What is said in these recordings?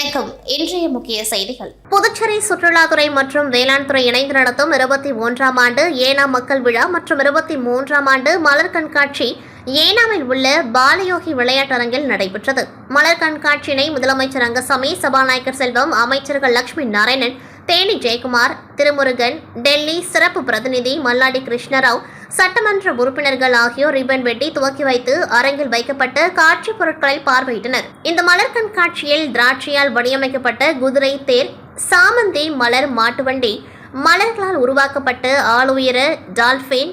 வணக்கம். இன்றைய முக்கிய செய்திகள். புதுச்சேரி சுற்றுலாத்துறை மற்றும் வேளாண் துறை இணைந்து நடத்தும் 21ஆம் ஆண்டு ஏனா மக்கள் விழா மற்றும் 23ஆம் ஆண்டு மலர் கண்காட்சி ஏனாவில் உள்ள பாலயோகி விளையாட்டரங்கில் நடைபெற்றது. மலர் கண்காட்சியினை முதலமைச்சர் ரங்கசாமி, சபாநாயகர் செல்வம், அமைச்சர்கள் லட்சுமி நாராயணன், தேனி ஜெயக்குமார், திருமுருகன், டெல்லி சிறப்பு பிரதிநிதி மல்லாடி கிருஷ்ணராவ், சட்டமன்ற உறுப்பினர்கள் ஆகியோர் ரிப்பன் வெட்டி துவக்கி வைத்து அரங்கில் வைக்கப்பட்ட காட்சி பொருட்களை பார்வையிட்டனர். இந்த மலர் கண்காட்சியில் திராட்சையால் வடிவமைக்கப்பட்ட குதிரை தேர், சாமந்தி மலர் மாட்டுவண்டி, மலர்களால் உருவாக்கப்பட்ட ஆளுயர டால்பின்,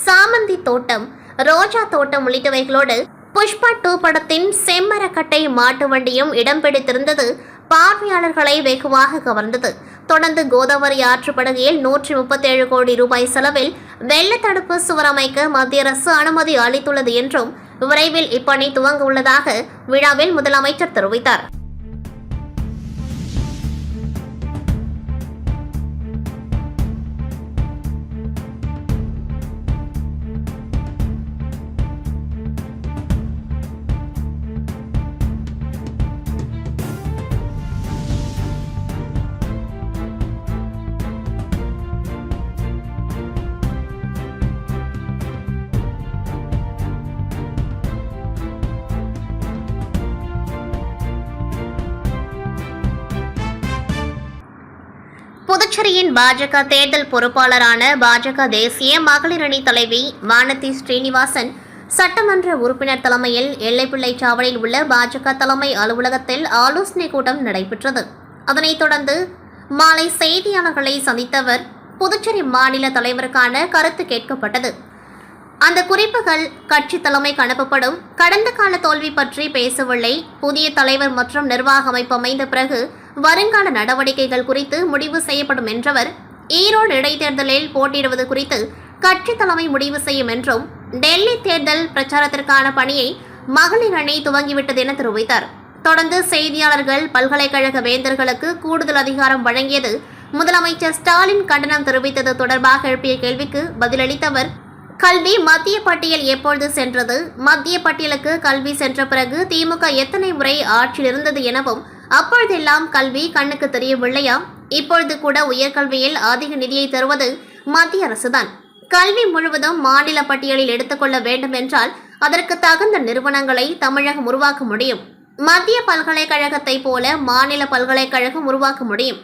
சாமந்தி தோட்டம், ரோஜா தோட்டம் உள்ளிட்டவைகளோடு புஷ்பா 2 படத்தின் செம்மரக்கட்டை மாட்டு வண்டியும் இடம் பிடித்திருந்தது பார்வையாளர்களை வெகுவாக கவர்ந்தது. தொடர்ந்து கோதாவரி ஆற்றுப்படுகையில் 137 கோடி ரூபாய் செலவில் வெள்ள தடுப்பு சுவர் அமைக்க மத்திய அரசு அனுமதி அளித்துள்ளது என்றும் விரைவில் இப்பணி துவங்க உள்ளதாக விழாவில் முதலமைச்சர் தெரிவித்தார். புதுச்சேரியின் பாஜக தேர்தல் பொறுப்பாளரான பாஜக தேசிய மகளிர் அணி தலைவி வானதி ஸ்ரீனிவாசன் சட்டமன்ற உறுப்பினர் தலைமையில் எல்லைப்பிள்ளை சாவடியில் உள்ள பாஜக தலைமை அலுவலகத்தில் ஆலோசனை கூட்டம் நடைபெற்றது. அதனைத் தொடர்ந்து மாலை செய்தியாளர்களை சந்தித்தவர் புதுச்சேரி மாநில தலைவருக்கான கருத்து கேட்கப்பட்டது. அந்த குறிப்புகள் கட்சி தலைமைக்கு அனுப்பப்படும். கடந்த கால தோல்வி பற்றி பேசவில்லை. புதிய தலைவர் மற்றும் நிர்வாக அமைப்பு அமைந்த பிறகு வருங்கால நடவடிக்கைகள் குறித்து முடிவு செய்யப்படும் என்றவர், ஈரோடு இடைத்தேர்தலில் போட்டியிடுவது குறித்து கட்சி தலைமை முடிவு செய்யும் என்றும், டெல்லி தேர்தல் பிரச்சாரத்திற்கான பணியை மகளிர் அணி துவங்கிவிட்டது என தெரிவித்தார். தொடர்ந்து செய்தியாளர்கள் பல்கலைக்கழக வேந்தர்களுக்கு கூடுதல் அதிகாரம் வழங்கியது முதலமைச்சர் ஸ்டாலின் கண்டனம் தெரிவித்தது தொடர்பாக எழுப்பிய கேள்விக்கு பதிலளித்தவர், கல்வி மத்திய பட்டியல் எப்பொழுது சென்றது? மத்திய பட்டியலுக்கு கல்வி சென்ற பிறகு திமுக எத்தனை முறை ஆட்சியில் இருந்தது எனவும், அப்பொழுதெல்லாம் கல்வி கண்ணுக்கு தெரியவில்லையா? இப்பொழுது கூட உயர்கல்வியில் அதிக நிதியை தருவது மத்திய அரசுதான். கல்வி முழுவதும் மாநில பட்டியலில் எடுத்துக்கொள்ள வேண்டும் என்றால் அதற்கு தகுந்த நிறுவனங்களை தமிழகம் உருவாக்க முடியும். மத்திய பல்கலைக்கழகத்தை போல மாநில பல்கலைக்கழகம் உருவாக்க முடியும்.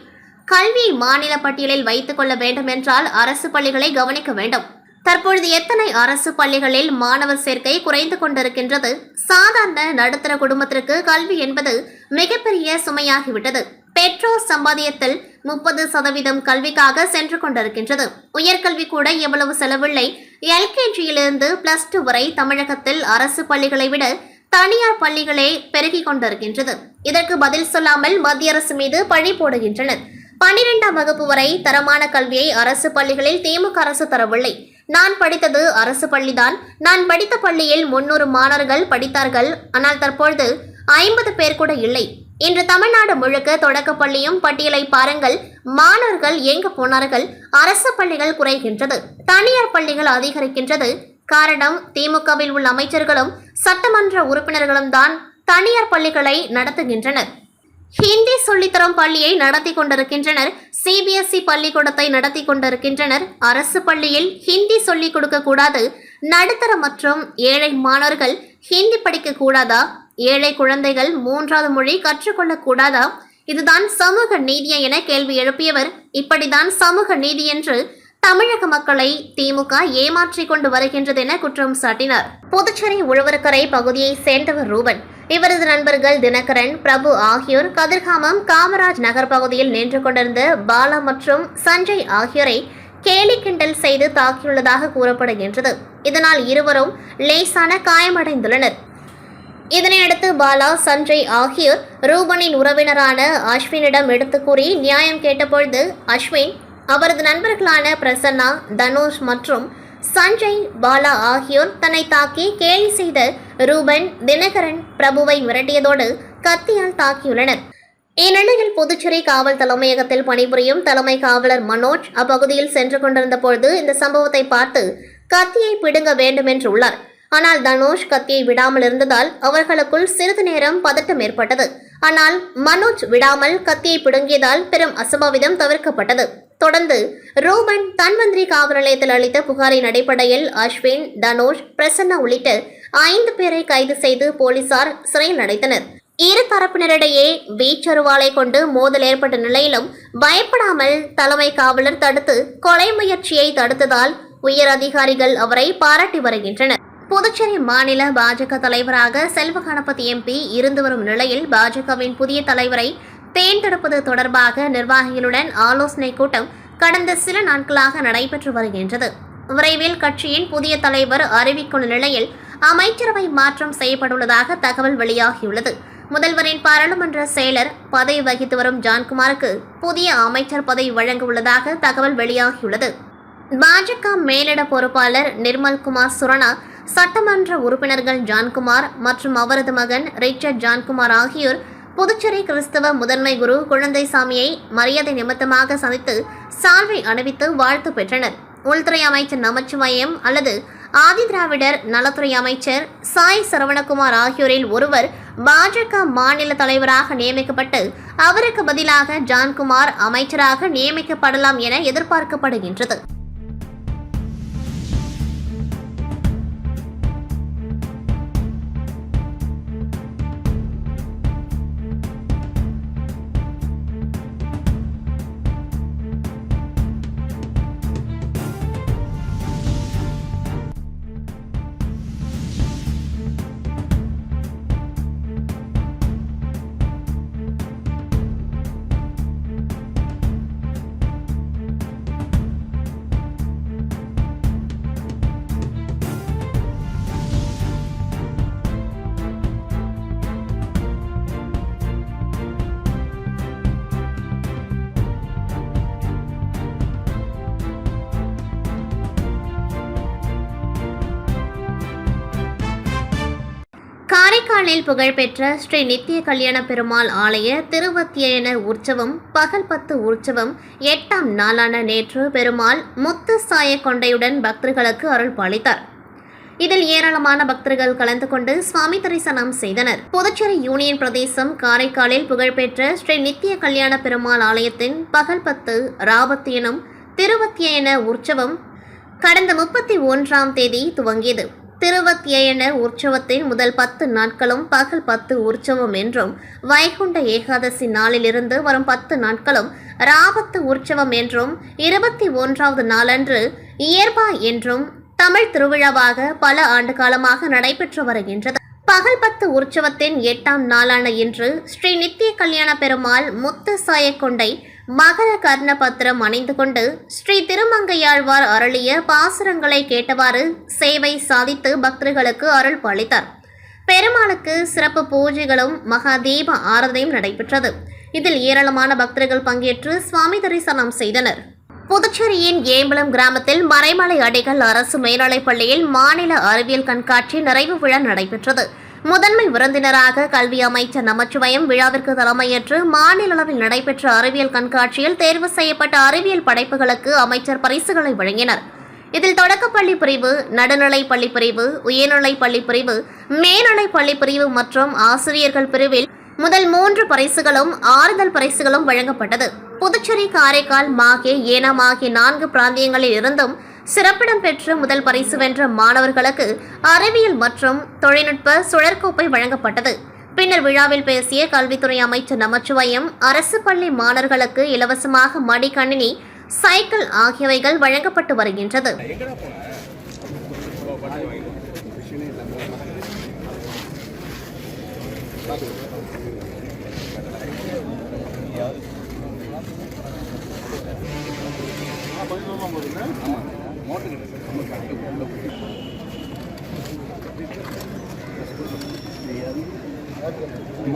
கல்வியை மாநில பட்டியலில் வைத்துக் கொள்ள வேண்டும் என்றால் அரசு பள்ளிகளை கவனிக்க வேண்டும். தற்பொழுது எத்தனை அரசு பள்ளிகளில் மாணவர் சேர்க்கை குறைந்து கொண்டிருக்கின்றது. சாதாரண நடுத்தர குடும்பத்திற்கு கல்வி என்பது மிகப்பெரிய சுமையாகிவிட்டது. பெற்றோர் சம்பாதியத்தில் 30% கல்விக்காக சென்று கொண்டிருக்கின்றது. உயர்கல்வி கூட எவ்வளவு செலவில்லை. LKGயிலிருந்து +2 வரை தமிழகத்தில் அரசு பள்ளிகளை விட தனியார் பள்ளிகளே பெருகிக் கொண்டிருக்கின்றது. இதற்கு பதில் சொல்லாமல் மத்திய அரசு மீது பழி போடுகின்றனர். 12ஆம் வகுப்பு வரை தரமான கல்வியை அரசு பள்ளிகளில் திமுக அரசு தரவில்லை. நான் படித்தது அரசு பள்ளிதான். நான் படித்த பள்ளியில் 300 மாணவர்கள் படித்தார்கள். ஆனால் தற்பொழுது 50 பேர் கூட இல்லை. இன்று தமிழ்நாடு முழுக்க தொடக்க பள்ளியும் பட்டியலை பாருங்கள். மாணவர்கள் எங்கு போனார்கள்? அரசு பள்ளிகள் குறைகின்றது, தனியார் பள்ளிகள் அதிகரிக்கின்றது. காரணம், திமுகவில் உள்ள அமைச்சர்களும் சட்டமன்ற உறுப்பினர்களும் தான் தனியார் பள்ளிகளை நடத்துகின்றனர். ஹிந்தி சொல்லித்தரும் பள்ளியை நடத்தி கொண்டிருக்கின்றனர். CBSE பள்ளிக்கூடத்தை நடத்தி கொண்டிருக்கின்றனர். அரசு பள்ளியில் ஹிந்தி சொல்லிக் கொடுக்க கூடாது. நடுத்தர மற்றும் ஏழை மாணவர்கள் ஹிந்தி படிக்க கூடாதா? ஏழை குழந்தைகள் 3வது மொழி கற்றுக்கொள்ளக் கூடாதா? இதுதான் சமூக நீதியா என கேள்வி எழுப்பியவர், இப்படிதான் சமூக நீதி என்று தமிழக மக்களை திமுக ஏமாற்றிக் கொண்டு வருகின்றது என குற்றம் சாட்டினார். புதுச்சேரி உழவர்கரை பகுதியை சேர்ந்தவர் ரூபன். இவரது நண்பர்கள் தினகரன், பிரபு ஆகியோர் கதிர்காமம் காமராஜ் நகர் பகுதியில் நின்று கொண்டிருந்த பாலா மற்றும் சஞ்சய் ஆகியோரை கேலி கிண்டல் செய்து தாக்கியுள்ளதாக கூறப்படுகின்றது. இதனால் இருவரும் லேசான காயமடைந்துள்ளனர். இதனையடுத்து பாலா, சஞ்சய் ஆகியோர் ரூபனின் உறவினரான அஸ்வினிடம் எடுத்து கூறி நியாயம் கேட்டபொழுது அஸ்வின் அவரது நண்பர்களான பிரசன்னா, தனுஷ் மற்றும் சஞ்சய், பாலா ஆகியோர் தன்னை தாக்கி கேலி செய்த ரூபன், தினகரன், பிரபுவை மிரட்டியதோடு கத்தியால் தாக்கியுள்ளனர். இந்நிலையில் புதுச்சேரி காவல் தலைமையகத்தில் பணிபுரியும் தலைமை காவலர் மனோஜ் அப்பகுதியில் சென்று கொண்டிருந்த பொழுது இந்த சம்பவத்தை பார்த்து கத்தியை பிடுங்க வேண்டும் என்றுள்ளார். ஆனால் தனுஷ் கத்தியை விடாமல் இருந்ததால் அவர்களுக்குள் சிறிது நேரம் பதட்டம் ஏற்பட்டது. ஆனால் மனோஜ் விடாமல் கத்தியை பிடுங்கியதால் பெரும் அசம்பாவிதம் தவிர்க்கப்பட்டது. தொடர்ந்து ரூபன் தன்வந்திரி காவல் நிலையத்தில் அளித்த புகாரின் அடிப்படையில் அஸ்வின், தனுஷ், பிரசன்னா உள்ளிட்ட 5 பேரை கைது செய்து போலீசார் சிறையில் அடைத்தனர். இரு தரப்பினரிடையே வீச்சருவாளை கொண்டு மோதல் ஏற்பட்ட நிலையிலும் பயப்படாமல் தலைமை காவலர் தடுத்து கொலை முயற்சியை தடுத்ததால் உயர் அதிகாரிகள் அவரை பாராட்டி வருகின்றனர். புதுச்சேரி மாநில பாஜக தலைவராக செல்வ கணபதி எம்பி இருந்து வரும் நிலையில் பாஜகவின் புதிய தலைவரை தேர்ந்தெடுப்பது தொடர்பாக நிர்வாகிகளுடன் ஆலோசனை கூட்டம் கடந்த சில நாட்களாக நடைபெற்று வருகின்றது. விரைவில் கட்சியின் புதிய தலைவர் அறிவிக்கும் நிலையில் அமைச்சரவை மாற்றம் செய்யப்பட்டுள்ளதாக தகவல் வெளியாகியுள்ளது. முதல்வரின் பாராளுமன்ற செயலர் பதவி வகித்து வரும் ஜான்குமாருக்கு புதிய அமைச்சர் பதவி வழங்க உள்ளதாக தகவல் வெளியாகியுள்ளது. பாஜக மேலிட பொறுப்பாளர் நிர்மல்குமார் சுரணா, சட்டமன்ற உறுப்பினர்கள் ஜான்குமார் மற்றும் அவரது மகன் ரிச்சர்ட் ஜான்குமார் ஆகியோர் புதுச்சேரி கிறிஸ்தவ முதன்மை குரு குழந்தைசாமியை மரியாதை நிமித்தமாக சந்தித்து சால்வை அணிவித்து வாழ்த்து பெற்றனர். உள்துறை அமைச்சர் நமச்சிவாயம் அல்லது ஆதி திராவிடர் நலத்துறை அமைச்சர் சாய் சரவணகுமார் ஆகியோரில் ஒருவர் பாஜக மாநில தலைவராக நியமிக்கப்பட்டு அவருக்கு பதிலாக ஜான்குமார் அமைச்சராக நியமிக்கப்படலாம் என எதிர்பார்க்கப்படுகின்றது. காரைக்காலில் புகழ்பெற்ற ஸ்ரீ நித்திய கல்யாண பெருமாள் ஆலய திருவத்தியன உற்சவம் பகல் 10 உற்சவம் 8ஆம் நாளான நேற்று பெருமாள் முத்து சாய கொண்டையுடன் பக்தர்களுக்கு அருள் பாலித்தார். இதில் ஏராளமான பக்தர்கள் கலந்து கொண்டு சுவாமி தரிசனம் செய்தனர். புதுச்சேரி யூனியன் பிரதேசம் காரைக்காலில் புகழ்பெற்ற ஸ்ரீ நித்திய கல்யாண பெருமாள் ஆலயத்தின் பகல் 10 ராபத்தியனம் திருவத்தியன உற்சவம் கடந்த 31ஆம் தேதி துவங்கியது. திருவத்தியன உற்சவத்தின் முதல் 10 நாட்களும் பகல் 10 உற்சவம் என்றும், வைகுண்ட ஏகாதசி நாளிலிருந்து வரும் 10 நாட்களும் ராபத்து உற்சவம் என்றும், 21ஆவது நாளன்று இயற்பா என்றும் தமிழ் திருவிழாவாக பல ஆண்டு காலமாக நடைபெற்று வருகின்றது. பகல் 10 உற்சவத்தின் 8ஆம் நாளான இன்று ஸ்ரீ நித்திய கல்யாண பெருமாள் முத்து சாயக்கொண்டை மகர கர்ண பத்திரம் அணிந்து கொண்டு ஸ்ரீ திருமங்கையாழ்வார் அருளிய பாசுரங்களை கேட்டவாறு சேவை சாதித்து பக்தர்களுக்கு அருள் பாலித்தார். பெருமாளுக்கு சிறப்பு பூஜைகளும் மகா தீப ஆராதனையும் நடைபெற்றது. இதில் ஏராளமான பக்தர்கள் பங்கேற்று சுவாமி தரிசனம் செய்தனர். புதுச்சேரியின் ஏம்பலம் கிராமத்தில் மறைமலை அடிகள் அரசு மேல்நிலைப் பள்ளியில் மாநில அறிவியல் கண்காட்சி நிறைவு விழா நடைபெற்றது. முதன்மை விருந்தினராக கல்வி அமைச்சர் நமச்சிவாயம் விழாவிற்கு தலைமையேற்று மாநில அளவில் நடைபெற்ற அறிவியல் கண்காட்சியில் தேர்வு செய்யப்பட்ட அறிவியல் படைப்புகளுக்கு அமைச்சர் பரிசுகளை வழங்கினார். இதில் தொடக்கப்பள்ளி பிரிவு, நடுநிலைப் பள்ளி பிரிவு, உயர்நிலைப் பள்ளி பிரிவு, மேல்நிலைப் பள்ளி பிரிவு மற்றும் ஆசிரியர்கள் பிரிவில் முதல் 3 பரிசுகளும் ஆறுதல் பரிசுகளும் வழங்கப்பட்டது. புதுச்சேரி, காரைக்கால், மாஹே, ஏனாம் ஆகிய 4 பிராந்தியங்களில் இருந்தும் சிறப்பிடம் பெற்று முதல் பரிசு வென்ற மாணவர்களுக்கு அறிவியல் மற்றும் தொழில்நுட்ப சுழற்கோப்பை வழங்கப்பட்டது. பின்னர் விழாவில் பேசிய கல்வித்துறை அமைச்சர் நமச்சிவாயம் அரசு பள்ளி மாணவர்களுக்கு இலவசமாக மடிக்கணினி, சைக்கிள் ஆகியவைகள் வழங்கப்பட்டு வருகின்றது.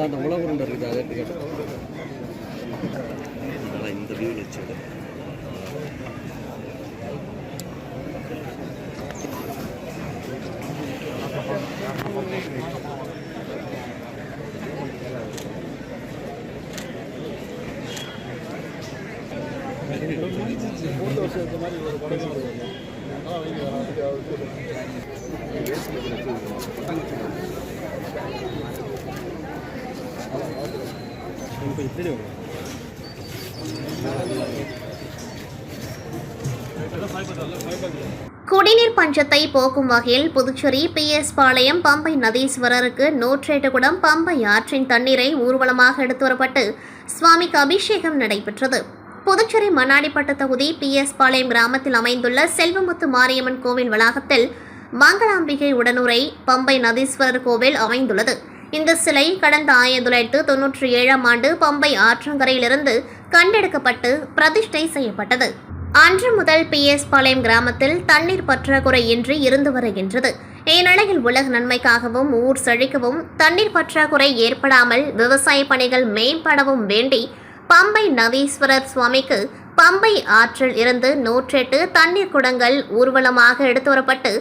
அந்த உலகம் இருக்குது அதை இந்த வியூ வச்சு குடிநீர் பஞ்சத்தை போக்கும் வகையில் புதுச்சேரி PS பாளையம் பம்பை நதீஸ்வரருக்கு 108 குடம் பம்பை ஆற்றின் தண்ணீரை ஊர்வலமாக எடுத்து வரப்பட்டு சுவாமிக்கு அபிஷேகம் நடைபெற்றது. புதுச்சேரி மண்ணாடிப்பட்டு தொகுதி PS பாளையம் கிராமத்தில் அமைந்துள்ள செல்வமுத்து மாரியம்மன் கோவில் வளாகத்தில் மங்களாம்பிகை உடனுரை பம்பை நதீஸ்வரர் கோவில் அமைந்துள்ளது. இந்த சிலை கடந்த 1997ஆம் ஆண்டு பம்பை ஆற்றங்கரையிலிருந்து கண்டெடுக்கப்பட்டு பிரதிஷ்டை செய்யப்பட்டது. அன்று முதல் PS பாளையம் கிராமத்தில் தண்ணீர் பற்றாக்குறை இன்றி இருந்து வருகின்றது. இந்நிலையில் உலக நன்மைக்காகவும் ஊர் செழிக்கவும் தண்ணீர் பற்றாக்குறை ஏற்படாமல் விவசாய பணிகள் மேம்படவும் வேண்டி பம்பை நதீஸ்வரர் சுவாமிக்கு பம்பை ஆற்றில் இருந்து 108 தண்ணீர் குடங்கள் ஊர்வலமாக எடுத்து வரப்பட்டு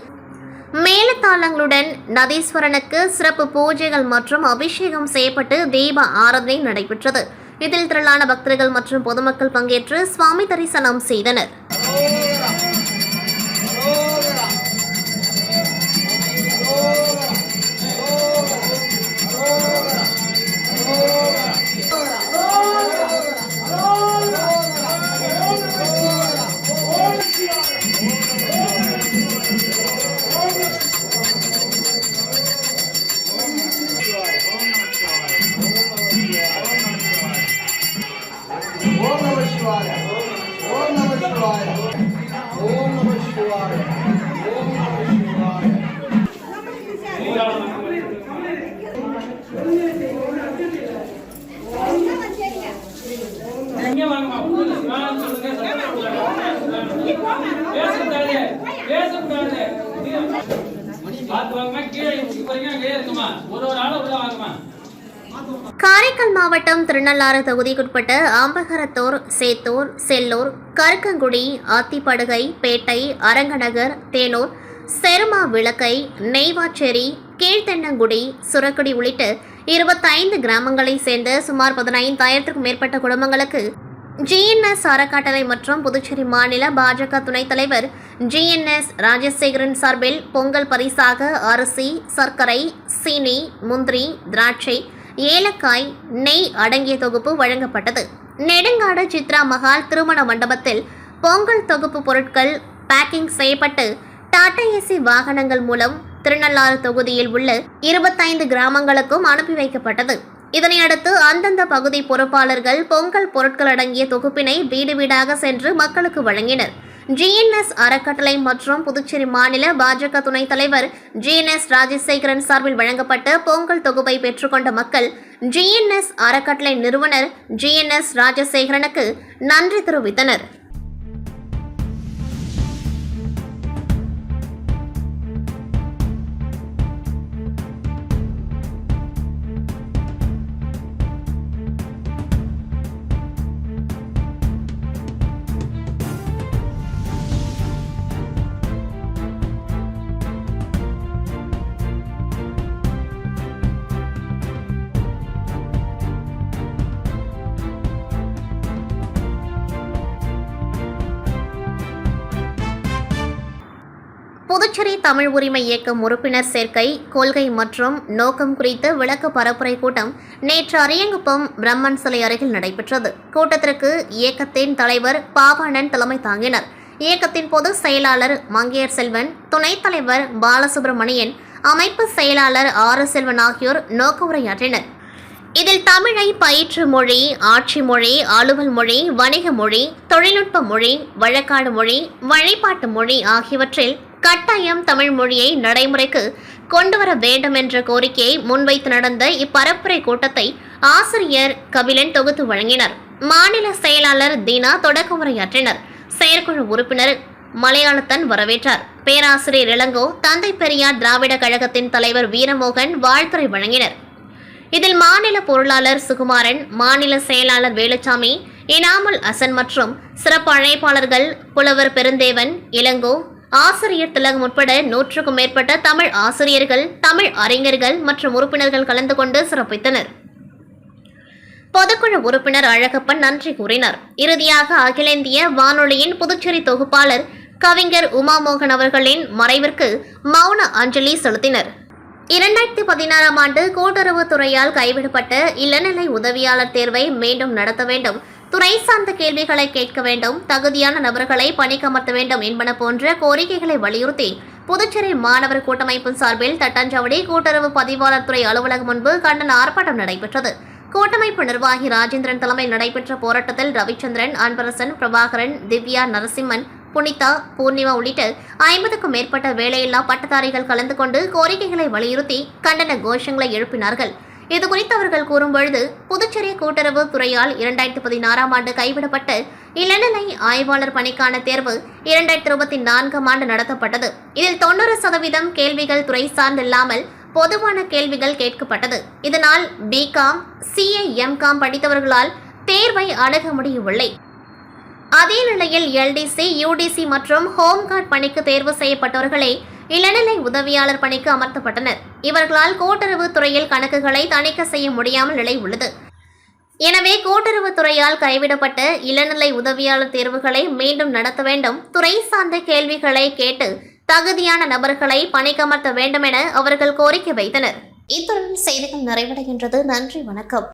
மேலத்தாளங்களுடன் நதீஸ்வரனுக்கு சிறப்பு பூஜைகள் மற்றும் அபிஷேகம் செய்யப்பட்டு தீப ஆராதனை நடைபெற்றது. இதில் திரளான பக்தர்கள் மற்றும் பொதுமக்கள் பங்கேற்று சுவாமி தரிசனம் செய்தனர். காரைக்கால் மாவட்டம் திருநள்ளாறு தொகுதிக்குட்பட்ட ஆம்பகரத்தூர், சேத்தூர், செல்லூர், கருக்கங்குடி, ஆத்திப்படுகை, பேட்டை, அரங்கநகர், தேனூர், செருமா விளக்கை, நெய்வாச்சேரி, கீழ்த்தென்னங்குடி, சுரக்குடி உள்ளிட்ட 25 கிராமங்களைச் சேர்ந்த சுமார் 15,000க்கும் மேற்பட்ட குடும்பங்களுக்கு GNS அறக்கட்டளை மற்றும் புதுச்சேரி மாநில பாஜக துணைத் தலைவர் GNS ராஜசேகரன் சார்பில் பொங்கல் பரிசாக அரிசி, சர்க்கரை, சீனி, முந்திரி, திராட்சை, ஏலக்காய், நெய் அடங்கிய தொகுப்பு வழங்கப்பட்டது. நெடுங்காடு சித்ரா மஹால் திருமண மண்டபத்தில் பொங்கல் தொகுப்பு பொருட்கள் பேக்கிங் செய்யப்பட்டு டாடா ஏசி வாகனங்கள் மூலம் திருநள்ளாறு தொகுதியில் உள்ள 25 கிராமங்களுக்கும் அனுப்பி வைக்கப்பட்டது. இதனையடுத்து அந்தந்த பகுதி பொறுப்பாளர்கள் பொங்கல் பொருட்கள் அடங்கிய தொகுப்பினை வீடு வீடாக சென்று மக்களுக்கு வழங்கினர். GNS அறக்கட்டளை மற்றும் புதுச்சேரி மாநில பாஜக துணைத் தலைவர் GNS ராஜசேகரன் சார்பில் வழங்கப்பட்ட பொங்கல் தொகுப்பை பெற்றுக்கொண்ட மக்கள் GNS அறக்கட்டளை நிறுவனர் GNS ராஜசேகரனுக்கு நன்றி தெரிவித்தனர். புதுச்சேரி தமிழ் உரிமை இயக்கம் உறுப்பினர் சேர்க்கை, கொள்கை மற்றும் நோக்கம் குறித்த விளக்க பரப்புரை கூட்டம் நேற்று அரியங்குப்பம் பிரம்மன் சிலை அருகில் நடைபெற்றது. கூட்டத்திற்கு இயக்கத்தின் தலைவர் பாவாணன் தலைமை தாங்கினர். இயக்கத்தின் பொதுச் செயலாளர் மங்கையர் செல்வன், துணைத் தலைவர் பாலசுப்ரமணியன், அமைப்பு செயலாளர் ஆர் செல்வன் ஆகியோர் நோக்க உரையாற்றினர். இதில் தமிழை பயிற்று மொழி, ஆட்சி மொழி, அலுவல் மொழி, வணிக மொழி, தொழில்நுட்ப மொழி, வழக்காடு மொழி, வழிபாட்டு மொழி ஆகியவற்றில் கட்டாயம் தமிழ் மொழியை நடைமுறைக்கு கொண்டுவர வேண்டும் என்ற கோரிக்கையை முன்வைத்து நடந்த இப்பரப்புரை கூட்டத்தை ஆசிரியர் கபிலன் தொகுத்து வழங்கினர். மாநில செயலாளர் தீனா தொடக்க உரையாற்றினர். செயற்குழு உறுப்பினர் மலையாளத்தன் வரவேற்றார். பேராசிரியர் இளங்கோ, தந்தை பெரியார் திராவிட கழகத்தின் தலைவர் வீரமோகன் வாழ்த்துரை வழங்கினர். இதில் மாநில பொருளாளர் சுகுமாரன், மாநில செயலாளர் வேலுச்சாமி, இனாமுல் ஹசன் மற்றும் சிறப்பு அழைப்பாளர்கள் புலவர் பெருந்தேவன், இளங்கோ, ஆசிரியர் திலகம் உட்பட 100க்கும் மேற்பட்ட தமிழ் ஆசிரியர்கள், தமிழ் அறிஞர்கள் மற்றும் உறுப்பினர்கள் கலந்து கொண்டு சிறப்பித்தனர். பொதுக்குழு உறுப்பினர் அழகப்பன் நன்றி கூறினார். இறுதியாக அகில இந்திய வானொலியின் புதுச்சேரி தொகுப்பாளர் கவிஞர் உமாமோகன் அவர்களின் மறைவிற்கு மௌன அஞ்சலி செலுத்தினர். 2016ஆம் ஆண்டு கூட்டுறவுத்துறையால் கைவிடப்பட்ட இளநிலை உதவியாளர் தேர்வை மீண்டும் நடத்த வேண்டும், துறை சார்ந்த கேள்விகளை கேட்க வேண்டும், தகுதியான நபர்களை பணிக்கமர்த்த வேண்டும் என்பன போன்ற கோரிக்கைகளை வலியுறுத்தி புதுச்சேரி மாணவர் கூட்டமைப்பின் சார்பில் தட்டாஞ்சாவடி கூட்டுறவு பதிவாளர் துறை அலுவலகம் முன்பு கண்டன ஆர்ப்பாட்டம் நடைபெற்றது. கூட்டமைப்பு நிர்வாகி ராஜேந்திரன் தலைமையில் நடைபெற்ற போராட்டத்தில் ரவிச்சந்திரன், அன்பரசன், பிரபாகரன், திவ்யா, நரசிம்மன், புனிதா, பூர்ணிமா உள்ளிட்ட 50க்கும் மேற்பட்ட வேலையில்லா பட்டதாரிகள் கலந்து கொண்டு கோரிக்கைகளை வலியுறுத்தி கண்டன கோஷங்களை எழுப்பினார்கள். இதுகுறித்து அவர்கள் கூறும்பொழுது, புதுச்சேரி கூட்டுறவு துறையால் 2016ஆம் ஆண்டு கைவிடப்பட்ட இளநிலை ஆய்வாளர் பணிக்கான தேர்வு 2024ஆம் ஆண்டு நடத்தப்பட்டது. இதில் 90% கேள்விகள் துறை சார்ந்தில்லாமல் பொதுவான கேள்விகள் கேட்கப்பட்டது. இதனால் பிகாம், சிஏ, எம்காம் படித்தவர்களால் தேர்வை அணுக முடியவில்லை. அதே நிலையில் எல்டிசி, யூடிசி மற்றும் ஹோம்கார்டு பணிக்கு தேர்வு செய்யப்பட்டவர்களே இளநிலை உதவியாளர் பணிக்கு அமர்த்தப்பட்டனர். இவர்களால் கூட்டுறவு துறையில் கணக்குகளை தணிக்கை செய்ய முடியாமல் நிலை உள்ளது. எனவே கூட்டுறவு துறையால் கைவிடப்பட்ட இளநிலை உதவியாளர் தேர்வுகளை மீண்டும் நடத்த வேண்டும், துறை சார்ந்த கேள்விகளை கேட்டு தகுதியான நபர்களை பணிக்கமர்த்த வேண்டும் என அவர்கள் கோரிக்கை வைத்தனர். இத்துடன் செய்திகள் நிறைவடைகின்றது. நன்றி, வணக்கம்.